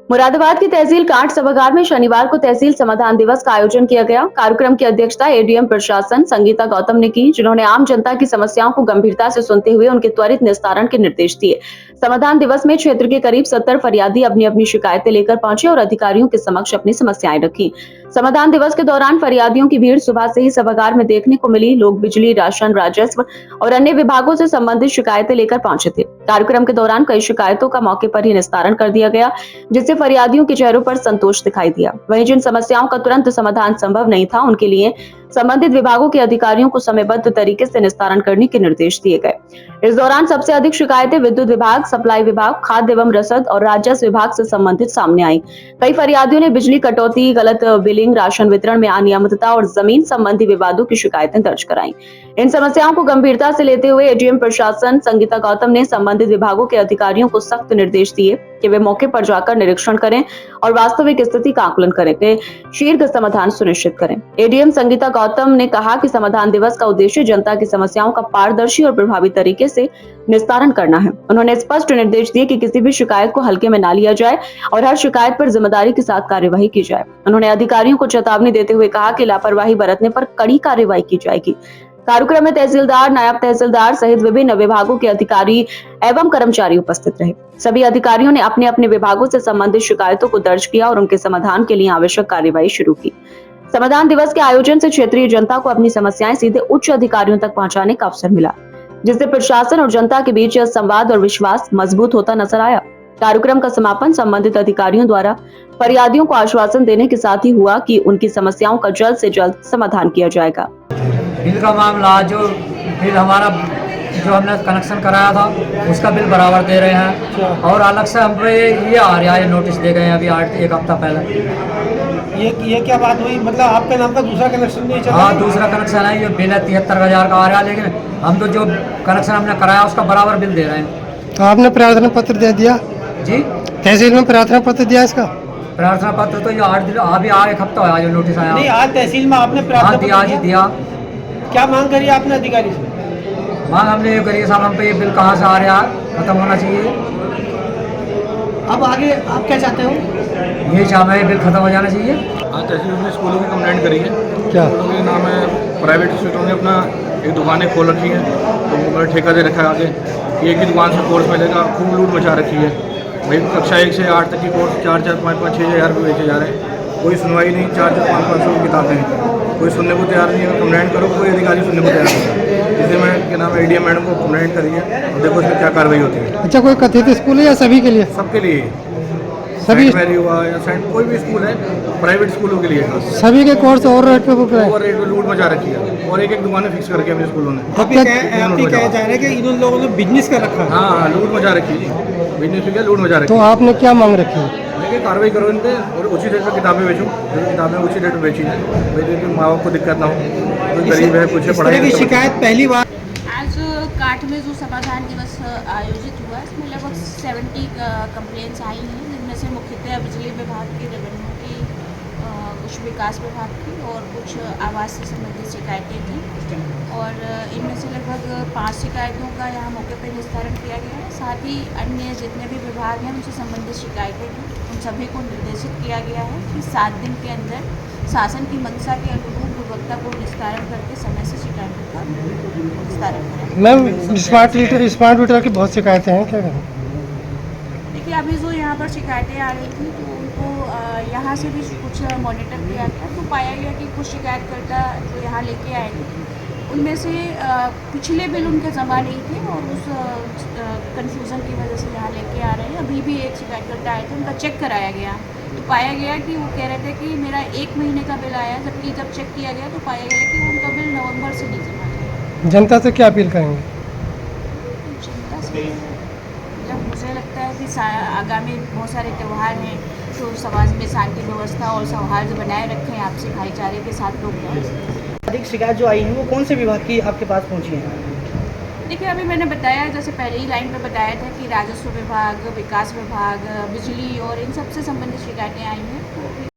मुरादाबाद की तहसील कांठ सभागार में शनिवार को तहसील समाधान दिवस का आयोजन किया गया। कार्यक्रम की अध्यक्षता एडीएम प्रशासन संगीता गौतम ने की, जिन्होंने आम जनता की समस्याओं को गंभीरता से सुनते हुए उनके त्वरित निस्तारण के निर्देश दिए। समाधान दिवस में क्षेत्र के करीब 70 फरियादी अपनी अपनी शिकायतें लेकर पहुंचे और अधिकारियों के समक्ष अपनी समस्याएं रखी। समाधान दिवस के दौरान फरियादियों की भीड़ सुबह से ही सभागार में देखने को मिली। लोग बिजली, राशन, राजस्व और अन्य विभागों से संबंधित शिकायतें लेकर पहुंचे थे। कार्यक्रम के दौरान कई शिकायतों का मौके पर ही निस्तारण कर दिया गया, जिससे फरियादियों के चेहरों पर संतोष दिखाई दिया। वहीं जिन समस्याओं का तुरंत समाधान संभव नहीं था, उनके लिए संबंधित विभागों के अधिकारियों को समयबद्ध तरीके से निस्तारण करने के निर्देश दिए गए। इस दौरान सबसे अधिक शिकायतें विद्युत विभाग, सप्लाई विभाग, खाद्य एवं रसद और राजस्व विभाग से संबंधित सामने आई। कई फरियादियों ने बिजली कटौती, गलत बिलिंग, राशन वितरण में अनियमितता और जमीन संबंधी विवादों की शिकायतें दर्ज कराई। इन समस्याओं को गंभीरता से लेते हुए एडीएम प्रशासन संगीता गौतम ने संबंधित विभागों के अधिकारियों को सख्त निर्देश दिए कि वे मौके पर जाकर निरीक्षण करें और वास्तविक स्थिति का आकलन करें, शीघ्र समाधान सुनिश्चित करें। एडीएम संगीता गौतम ने कहा कि समाधान दिवस का उद्देश्य जनता की समस्याओं का पारदर्शी और प्रभावी तरीके से निस्तारण करना है। उन्होंने स्पष्ट निर्देश दिए कि किसी भी शिकायत को हल्के में न लिया जाए और हर शिकायत पर जिम्मेदारी के साथ कार्यवाही की जाए। उन्होंने अधिकारियों को चेतावनी देते हुए कहा कि लापरवाही बरतने पर कड़ी कार्रवाई की जाएगी। कार्यक्रम में तहसीलदार, नायब तहसीलदार सहित विभिन्न विभागों के अधिकारी एवं कर्मचारी उपस्थित रहे। सभी अधिकारियों ने अपने अपने विभागों से संबंधित शिकायतों को दर्ज किया और उनके समाधान के लिए आवश्यक कार्यवाही शुरू की। समाधान दिवस के आयोजन से क्षेत्रीय जनता को अपनी समस्याएं सीधे उच्च अधिकारियों तक पहुंचाने का अवसर मिला, जिससे प्रशासन और जनता के बीच संवाद और विश्वास मजबूत होता नजर आया। कार्यक्रम का समापन संबंधित अधिकारियों द्वारा फरियादियों को आश्वासन देने के साथ ही हुआ कि उनकी समस्याओं का जल्द से जल्द समाधान किया जाएगा। बिल का मामला, जो बिल हमारा जो हमने कनेक्शन कराया था उसका बिल बराबर दे रहे हैं और अलग से हम पे ये आ रहा है, नोटिस दे गए हैं अभी एक हफ्ता पहले। ये क्या बात हुई? मतलब आपके नाम का दूसरा कनेक्शन नहीं चला? हाँ, दूसरा कनेक्शन है, ये बिल है 73,000 का आ रहा है, लेकिन हम तो जो कनेक्शन हमने कराया उसका बराबर बिल दे रहे हैं। तो आपने प्रार्थना पत्र दे दिया? जी, तहसील में प्रार्थना पत्र दिया इसका? प्रार्थना पत्र तो ये 8 दिन अभी एक हफ्ता हुआ जो नोटिस आया। नहीं, आज तहसील में आपने प्रार्थना दिया जी दिया। क्या मांग करी आपने अधिकारी से? मांग हमने ये करी साहब, हम पे ये बिल कहाँ से आ रहा है, खत्म होना चाहिए। अब आगे आप क्या चाहते हो? ये चाह रहे बिल खत्म हो जाना चाहिए। आज तहसील में स्कूलों की कंप्लेंट करी है। क्या स्कूलों के नाम है, प्राइवेट इंस्टीट्यूटों ने अपना एक दुकानें खोल रखी है, तो उन्होंने ठेका दे रखा है आगे, एक ही दुकान से कोर्स मिलेगा, खूब लूट मचा रखी है भाई। कक्षा 1 से 8 तक की कोर्स 4-4, 5-5, 6 हज़ार रुपये बेचे जा रहे हैं। कोई सुनवाई नहीं, 4-4, 500 की किताबें हैं, कोई सुनने को तैयार नहीं है। कंप्लेंट करो, कोई अधिकारी सुनने को तैयार नहीं है। जिससे मैं क्या नाम है एडीएम मैडम को कंप्लेंट करी है और देखो इसमें क्या कार्रवाई होती है। अच्छा, कोई कथित स्कूल है या सभी के लिए? सबके लिए, सभी वैली हुआ या सेंट कोई भी स्कूल है, प्राइवेट स्कूलों के लिए खास। सभी के कोर्स ओवर रेट पे बुक रहे हैं? ओवर रेट में लूट मचा रखी है और एक दुकानें फिक्स करके अपने स्कूलों ने। आप ये कह जा रहे हैं कि इन लोगों ने बिजनेस कर रखा है? हाँ, लूट मचा रखी जी, बिजनेस भी क्या लूट मचा रखी। तो आपने क्या मांग रखी है? देखिए, कार्रवाई करो इन पे और उचित रेट पर किताबें बेचो, जो किताबें उचित रेट पर बेची जाए भाई, देखिए माँ बाप को दिक्कत ना हो, कोई गरीब है कुछ पढ़ाई की शिकायत पहली बार आज कांठ में जो समाधान दिवस आयोजित हुआ, इसमें लगभग 70 कंप्लेंट्स आई हैं, जिनमें से मुख्यतः बिजली विभाग की, रेवेन्यू की, कुछ विकास विभाग की और कुछ आवास से संबंधित शिकायतें थी। और इनमें से लगभग 5 शिकायतों का यहाँ मौके पर निस्तारण किया गया है। साथ ही अन्य जितने भी विभाग हैं उनसे संबंधित शिकायतें थी, उन सभी को निर्देशित किया गया है कि 7 दिन के अंदर शासन की मंशा के अनुरूप गुणवत्ता को निस्तारण करके समय से शिकायतों का निस्तारण करें। मैम, स्मार्ट मीटर की बहुत शिकायतें हैं, क्या करें? देखिए, अभी जो यहाँ पर शिकायतें आ रही थी तो उनको यहाँ से भी कुछ मॉनिटर किया गया, तो पाया गया कि कुछ शिकायतकर्ता जो यहाँ लेके आए थे उनमें से पिछले बिल उनके जमा नहीं थे और उस कन्फ्यूज़न की वजह से यहाँ लेके आ रहे हैं। अभी भी एक शिकायतकर्ता आए थे, उनका चेक कराया गया तो पाया गया कि वो कह रहे थे कि मेरा 1 महीने का बिल आया, जबकि जब चेक किया गया तो पाया गया कि उनका बिल नवंबर से नहीं जमा था। जनता से क्या अपील करेंगे? जनता से जब मुझे लगता है कि आगामी बहुत सारे त्यौहार हैं तो समाज में शांति व्यवस्था और सौहार्द बनाए रखें, आपसी भाईचारे के साथ लोग रहें। अधिक शिकायत जो आई है वो कौन से विभाग की आपके पास पहुंची है? देखिए, अभी मैंने बताया, जैसे पहले ही लाइन पे बताया था कि राजस्व विभाग, विकास विभाग, बिजली और इन सब से संबंधित शिकायतें आई हैं। तो